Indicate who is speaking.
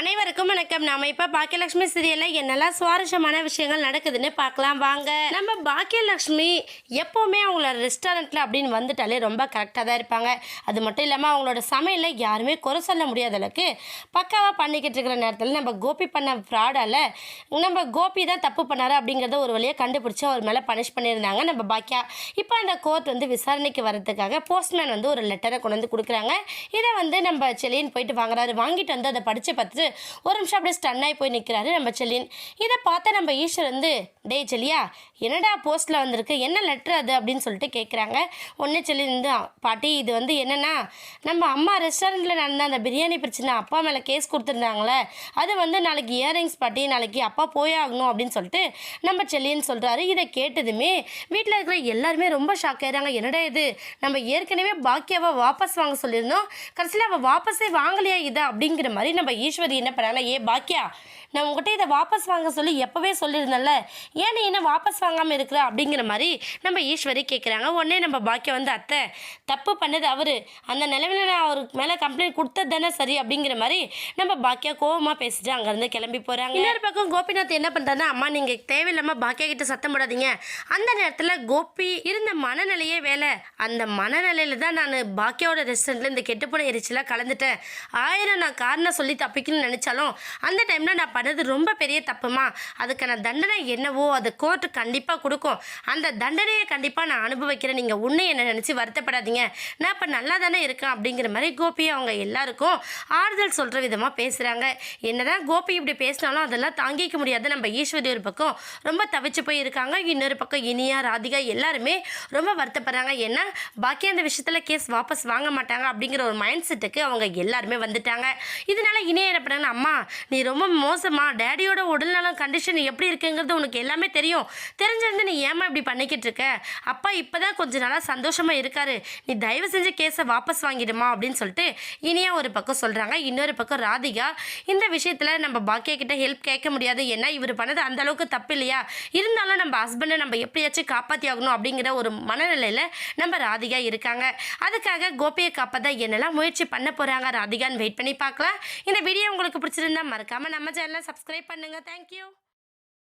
Speaker 1: அனைவருக்கும் வணக்கம். நாம இப்ப பாக்கியலட்சுமி சீரியல்ல என்னெல்லாம் சுவாரஸ்யமான விஷயங்கள் நடக்குதுன்னு பார்க்கலாம் வாங்க. நம்ம பாக்கியலட்சுமி எப்பவுமே அவங்களோட ரெஸ்டாரண்ட்ல அப்படின்னு வந்துட்டாலே ரொம்ப கரெக்டாக தான் இருப்பாங்க. அது மட்டும் இல்லாமல் அவங்களோட சமையல யாருமே குறை சொல்ல முடியாத அளவுக்கு பக்காவாக பண்ணிக்கிட்டு இருக்கிற நேரத்தில் நம்ம கோபி பண்ண ஃப்ராடால நம்ம கோபி தான் தப்பு பண்ணாரு அப்படிங்கிறத ஒரு வழியாக கண்டுபிடிச்சி அவர் மேலே பனிஷ் பண்ணியிருந்தாங்க நம்ம பாக்கியா. இப்போ அந்த கோர்ட் வந்து விசாரணைக்கு வர்றதுக்காக போஸ்ட்மேன் வந்து ஒரு லெட்டரை கொண்டு வந்து கொடுக்குறாங்க. இதை வந்து நம்ம செலியன் போயிட்டு வாங்குறாரு. வாங்கிட்டு வந்து அதை படித்து பார்த்துட்டு ஒரு நிமிஷம் அப்படியே ஸ்டன்னாகி போய் நிற்கிறாரு நம்ம செல்லின். இதை பார்த்த நம்ம ஈஸ்வர் வந்து டேய் செல்லியா என்னடா போஸ்ட்டில் வந்திருக்கு, என்ன லெட்ரு அது அப்படின்னு சொல்லிட்டு கேட்குறாங்க. ஒன்றே செல்லின் வந்து பாட்டி இது வந்து என்னென்னா நம்ம அம்மா ரெஸ்டாரண்ட்டில் நடந்த அந்த பிரியாணி பிரச்சனை அப்பா மேலே கேஸ் கொடுத்துருந்தாங்களே அது வந்து நாளைக்கு இயரிங்ஸ் பாட்டி நாளைக்கு அப்பா போயாகணும் அப்படின்னு சொல்லிட்டு நம்ம செல்லின்னு சொல்கிறாரு. இதை கேட்டதுமே வீட்டில் இருக்கிற எல்லாருமே ரொம்ப ஷாக் ஆயிடுறாங்க. என்னடா இது நம்ம ஏற்கனவே பாக்கியாவை வாபஸ் வாங்க சொல்லியிருந்தோம், கடைசியில் அவள் வாபஸே வாங்கலையா இதை அப்படிங்கிற மாதிரி நம்ம ஈஸ்வரி என்ன பண்ணாங்க, ஏ பாக்கியா நான் உங்கள்கிட்ட இதை வாபஸ் வாங்க சொல்லி எப்போவே சொல்லியிருந்தேன்ல, ஏன் நீ என்ன வாபஸ் வாங்காமல் இருக்கிற அப்படிங்கிற மாதிரி நம்ம ஈஸ்வரி கேட்குறாங்க. உடனே நம்ம பாக்கியா வந்து அத்தை தப்பு பண்ணது அவர், அந்த நிலைமையில் நான் அவருக்கு மேலே கம்ப்ளைண்ட் கொடுத்தது தானே சரி அப்படிங்கிற மாதிரி நம்ம பாக்கியா கோவமாக பேசிட்டு அங்கேருந்து கிளம்பி போகிறாங்க. இன்னொரு பக்கம் கோபிநாத் என்ன பண்ணுறாருன்னா, அம்மா நீங்கள் தேவையில்லாமல் பாக்கியா கிட்ட சத்தம் போடாதீங்க. அந்த நேரத்தில் கோபி இருந்த மனநிலையே வேலை, அந்த மனநிலையில் தான் நான் பாக்கியாவோட ரெஸ்டாரண்ட்டில் இந்த கெட்டுப்போன எரிச்சலாக கலந்துட்டேன். நான் காரணம் சொல்லி தப்பிக்கணும்னு நினச்சாலும் அந்த டைமில் நான் பண்ணது ரொம்ப பெரிய தப்புமா, அதுக்கான தண்டனை என்னவோ அது கோர்ட்டு கண்டிப்பாக கொடுக்கும், அந்த தண்டனையை கண்டிப்பாக நான் அனுபவிக்கிறேன், நீங்கள் உன்னை என்ன நினச்சி வருத்தப்படாதீங்க, நான் இப்போ நல்லா தானே இருக்கேன் அப்படிங்கிற மாதிரி கோபி அவங்க எல்லாருக்கும் ஆறுதல் சொல்கிற விதமாக பேசுகிறாங்க. என்னதான் கோபி இப்படி பேசினாலும் அதெல்லாம் தாங்கிக்க முடியாது நம்ம ஈஸ்வரி ஒரு பக்கம் ரொம்ப தவிச்சு போய் இருக்காங்க. இன்னொரு பக்கம் இனியா ராதிகா எல்லாருமே ரொம்ப வருத்தப்படுறாங்க. ஏன்னா பாக்கி அந்த விஷயத்தில் கேஸ் வாபஸ் வாங்க மாட்டாங்க அப்படிங்கிற ஒரு மைண்ட் செட்டுக்கு அவங்க எல்லாருமே வந்துட்டாங்க. இதனால இனியா என்ன பண்ணாங்கன்னா, அம்மா நீ ரொம்ப மோசமா டேடியோட உடல்நலம் கண்டிஷன் எப்படி இருக்குங்கிறது உனக்கு எல்லாமே தெரியும், தெரிஞ்சிருந்து நீ ஏமா இப்படி பண்ணிக்கிட்டு இருக்க, அப்பா இப்போதான் கொஞ்சம் நாளாக சந்தோஷமாக இருக்காரு, நீ தயவு செஞ்சு கேஸை வாபஸ் வாங்கிடுமா அப்படின்னு சொல்லிட்டு இனியா ஒரு பக்கம் சொல்கிறாங்க. இன்னொரு பக்கம் ராதிகா இந்த விஷயத்தில் நம்ம பாக்கியா கிட்ட ஹெல்ப் கேட்க முடியாது, ஏன்னா இவர் பண்ணது அந்த அளவுக்கு தப்பு இல்லையா, இருந்தாலும் நம்ம ஹஸ்பண்டை நம்ம எப்படியாச்சும் காப்பாற்றி ஆகணும் அப்படிங்கிற ஒரு மனநிலையில் நம்ம ராதிகா இருக்காங்க. அதுக்காக கோபியை காப்பாற்ற என்னெல்லாம் முயற்சி பண்ண போகிறாங்க ராதிகான்னு வெயிட் பண்ணி பார்க்கலாம். இந்த வீடியோ உங்களுக்கு பிடிச்சிருந்தா மறக்காமல் நம்ம சேனலை சப்ஸ்கிரைப் பண்ணுங்கள். தேங்க்யூ.